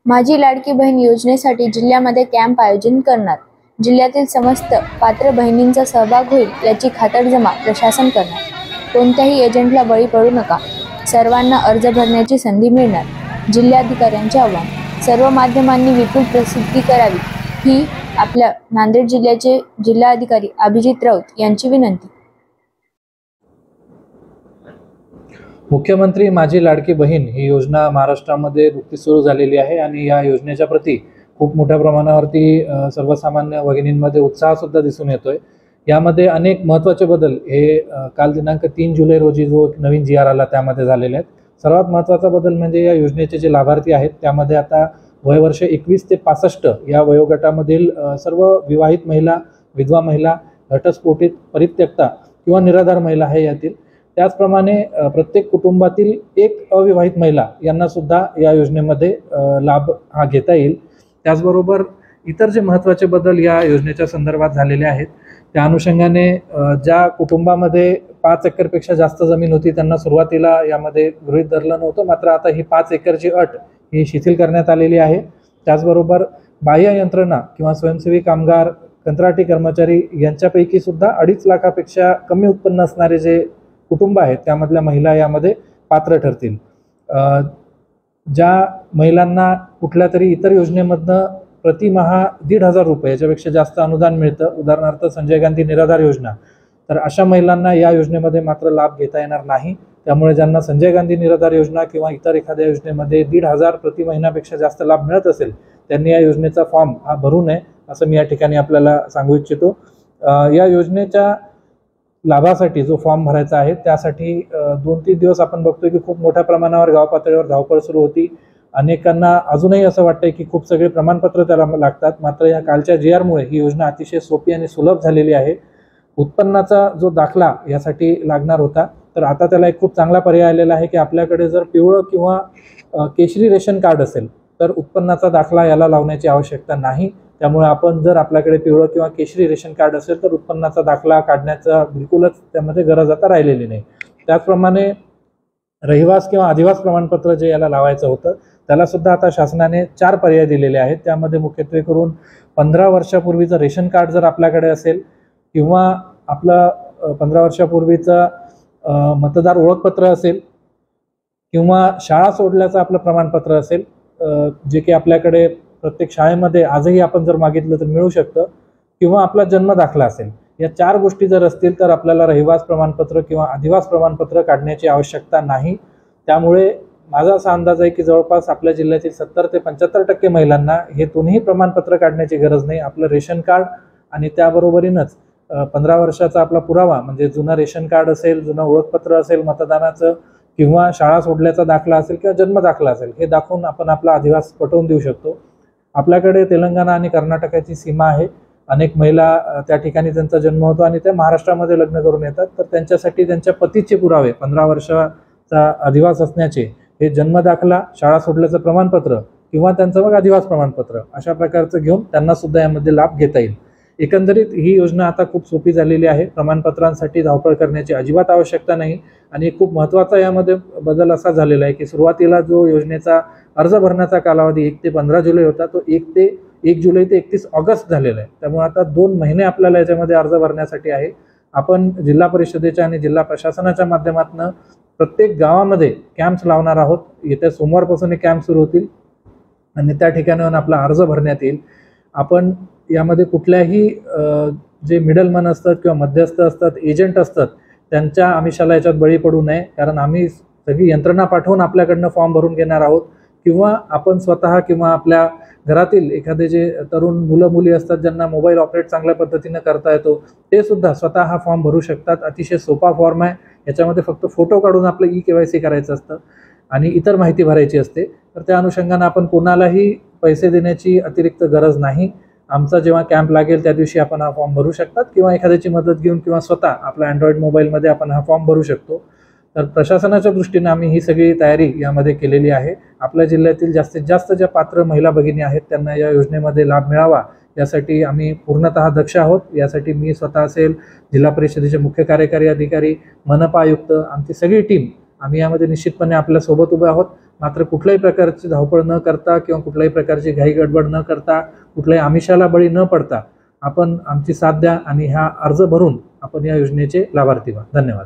माझी लाडकी बहीण योजनेसाठी जिल्ह्यामध्ये कॅम्प आयोजन करणार। जिल्ह्यातील समस्त पात्र बहिणींचा सहभाग होईल याची खातरजमा प्रशासन करणार। कोणत्याही एजंटला बळी पडू नका, सर्वांना अर्ज भरण्याची संधी मिळणार। जिल्हाधिकाऱ्यांचे आवाहन, सर्व माध्यमांनी विपुल प्रसिद्धी करावी ही आपल्या नांदेड जिल्ह्याचे जिल्हाधिकारी अभिजित राऊत यांची विनंती। मुख्यमंत्री माझी लाडकी बहीण ही योजना महाराष्ट्रामध्ये नुकतीच सुरू झालेली आहे आणि या योजनेच्या प्रती खूप मोठ्या प्रमाणावरती सर्वसामान्य भगिनींमध्ये उत्साह सुद्धा दिसून येतोय। यामध्ये अनेक महत्त्वाचे बदल हे काल दिनांक 3 जुलै रोजी जो नवीन GR आला त्यामध्ये झालेले आहेत। सर्वात महत्त्वाचा बदल म्हणजे या योजनेचे जे लाभार्थी आहेत त्यामध्ये आता वयवर्ष 21 ते 65 या वयोगटामधील सर्व विवाहित महिला, विधवा महिला, घटस्फोटित, परित्यक्ता किंवा निराधार महिला आहे यातील। त्याचप्रमाणे प्रत्येक कुटुंबातील एक अविवाहित महिला यांना सुद्धा या योजनेमध्ये लाभ हा घेता येईल। त्याचबरोबर इतर जे महत्त्वाचे बदल या योजनेच्या संदर्भात झालेले आहेत त्या अनुषंगाने ज्या कुटुंबामध्ये 5 एकरपेक्षा जास्त जमीन होती त्यांना सुरुवातीला यामध्ये गृहीत धरलं नव्हतं, मात्र आता ही 5 एकरची अट ही शिथिल करण्यात आलेली आहे। त्याचबरोबर बाह्य यंत्रणा किंवा स्वयंसेवी कामगार, कंत्राटी कर्मचारी यांच्यापैकी सुद्धा 2.5 लाखापेक्षा कमी उत्पन्न असणारे जे कुटुंब आहेत त्यामधल्या महिला यामध्ये पात्र ठरतील। ज्या महिलांना कुठल्या तरी इतर योजनेमधनं प्रतिमाहा 1,500 रुपये याच्यापेक्षा जास्त अनुदान मिळतं, उदाहरणार्थ संजय गांधी निराधार योजना, तर अशा महिलांना या योजनेमध्ये मात्र लाभ घेता येणार नाही। त्यामुळे ज्यांना संजय गांधी निराधार योजना किंवा इतर एखाद्या योजनेमध्ये 1,500 प्रति महिन्यापेक्षा जास्त लाभ मिळत असेल त्यांनी या योजनेचा फॉर्म हा भरू नये असं मी या ठिकाणी आपल्याला सांगू इच्छितो। या योजनेच्या लाभासाठी जो फॉर्म भरायचा आहे त्यासाठी 2-3 दिवस आपण बघतोय की खूप मोठ्या प्रमाणावर गाव पातळीवर धावपळ सुरू होती। अनेकांना अजूनही असं वाटतंय की खूप सगळे प्रमाणपत्र त्याला लागतात, मात्र या कालच्या GR मुळे ही योजना अतिशय सोपी आणि सुलभ झालेली आहे। उत्पन्नाचा जो दाखला यासाठी लागणार होता तर आता त्याला एक खूप चांगला पर्याय आलेला आहे की आपल्याकडे जर पिवळं किंवा केशरी रेशन कार्ड असेल तर उत्पन्नाचा दाखला याला लावण्याची आवश्यकता नाही। त्यामुळे आपण जर आपल्याकडे पिवळं किंवा केशरी रेशन कार्ड असेल तर उत्पन्नाचा दाखला काढण्याचा बिलकुलच त्यामध्ये गरज आता राहिलेली नाही। त्याचप्रमाणे रहिवास किंवा अधिवास प्रमाणपत्र जे याला लावायचं होतं त्याला सुद्धा आता शासनाने 4 पर्याय दिलेले आहेत। त्यामध्ये मुख्यत्वे करून 15 वर्षापूर्वीचं रेशन कार्ड जर आपल्याकडे असेल किंवा आपलं 15 वर्षापूर्वीचं मतदार ओळखपत्र असेल किंवा शाळा सोडल्याचं आपलं प्रमाणपत्र असेल, जे की आपल्याकडे प्रत्येक शाळेमध्ये आजही आपण जर मागितलं तर मिळू शकतं, किंवा आपला जन्म दाखला असेल, या 4 गोष्टी जर असतील तर आपल्याला रहिवास प्रमाणपत्र किंवा अधिवास प्रमाणपत्र काढण्याची आवश्यकता नाही। त्यामुळे माझा असा अंदाज आहे की जवळपास आपल्या जिल्ह्यातील 70 ते 75% महिलांना हे दोन्ही प्रमाणपत्र काढण्याची गरज नाही। आपलं रेशन कार्ड आणि त्याबरोबरीनंच 15 वर्षाचा आपला पुरावा म्हणजे जुनं रेशन कार्ड असेल, जुनं ओळखपत्र असेल मतदानाचं, किंवा शाळा सोडल्याचा दाखला असेल किंवा जन्म दाखला असेल, हे दाखवून आपण आपला अधिवास पटवून देऊ शकतो। आपल्याकडे तेलंगणा आणि कर्नाटकाची सीमा आहे। अनेक महिला त्या ठिकाणी त्यांचा जन्म होतो आणि ते महाराष्ट्रामध्ये लग्न करून येतात, तर त्यांच्यासाठी त्यांच्या पतीचे पुरावे 15 वर्षाचा अधिवास असण्याचे, हे जन्म दाखला, शाळा सोडल्याचं प्रमाणपत्र किंवा त्यांचं मग अधिवास प्रमाणपत्र अशा प्रकारचं घेऊन त्यांना सुद्धा यामध्ये लाभ घेता येईल। एकंदरीत ही योजना आता खूप सोपी झालेली आहे। प्रमाणपत्रांसाठी धावपळ करण्याची अजिबात आवश्यकता नाही। आणि खूप महत्त्वाचा यामध्ये बदल असा झालेला आहे की सुरुवातीला जो योजनेचा अर्ज भरण्याचा कालावधी 1 ते 15 जुलै होता तो 1 जुलै ते 31 ऑगस्ट झालेला आहे। त्यामुळे आता 2 महिने आपल्याला याच्यामध्ये अर्ज भरण्यासाठी आहे। आपण जिल्हा परिषदेच्या आणि जिल्हा प्रशासनाच्या माध्यमातून प्रत्येक गावामध्ये कॅम्प्स लावणार आहोत। येत्या सोमवारपासून हे कॅम्प सुरू होतील आणि त्या ठिकाणाहून आपला अर्ज भरण्यात येईल। आपण यामध्ये कुठल्याही जे मिडलमन असतात किंवा मध्यस्थ असतात, एजंट असतात, त्यांच्या आमिषाला याच्यात बळी पडू नये, कारण आम्ही सगळी यंत्रणा पाठवून आपल्याकडनं फॉर्म भरून घेणार आहोत, किंवा आपण स्वतः किंवा आपल्या घरातील एखादे जे तरुण मुलं मुली असतात ज्यांना मोबाईल ऑपरेट चांगल्या पद्धतीनं करता येतो ते सुद्धा स्वतः हा फॉर्म भरू शकतात। अतिशय सोपा फॉर्म आहे। याच्यामध्ये फक्त फोटो काढून आपलं KYC करायचं असतं आणि इतर माहिती भरायची असते, तर त्या अनुषंगानं आपण कोणालाही पैसे देण्याची अतिरिक्त गरज नाही। आमचा जेव्हा कॅम्प लागेल त्या दिवशी आपण हा फॉर्म भरू शकतात किंवा एखाद्याची मदत घेऊन किंवा स्वतः आपल्या अँड्रॉइड मोबाईलमध्ये आपण हा फॉर्म भरू शकतो। तर प्रशासनाच्या दृष्टीने आम्ही ही सगळी तयारी यामध्ये केलेली आहे। आपल्या जिल्ह्यातील जास्तीत जास्त ज्या पात्र महिला भगिनी आहेत त्यांना या योजनेमध्ये लाभ मिळावा यासाठी आम्ही पूर्णतः दक्ष आहोत। यासाठी मी स्वतः असेल, जिल्हा परिषदेचे मुख्य कार्यकारी अधिकारी, मनपा आयुक्त, आमची सगळी टीम आम्ही यामध्ये निश्चितपणे आपल्यासोबत उभे आहोत. मात्र कुठल्याही प्रकारची धावपळ न करता किंवा कुठल्याही प्रकारची घाई गडबड न करता, कुठल्याही आमिषाला बळी न पडता आपण आमची साथ द्या आणि हा अर्ज भरून आपण या योजनेचे लाभार्थी व्हा. धन्यवाद.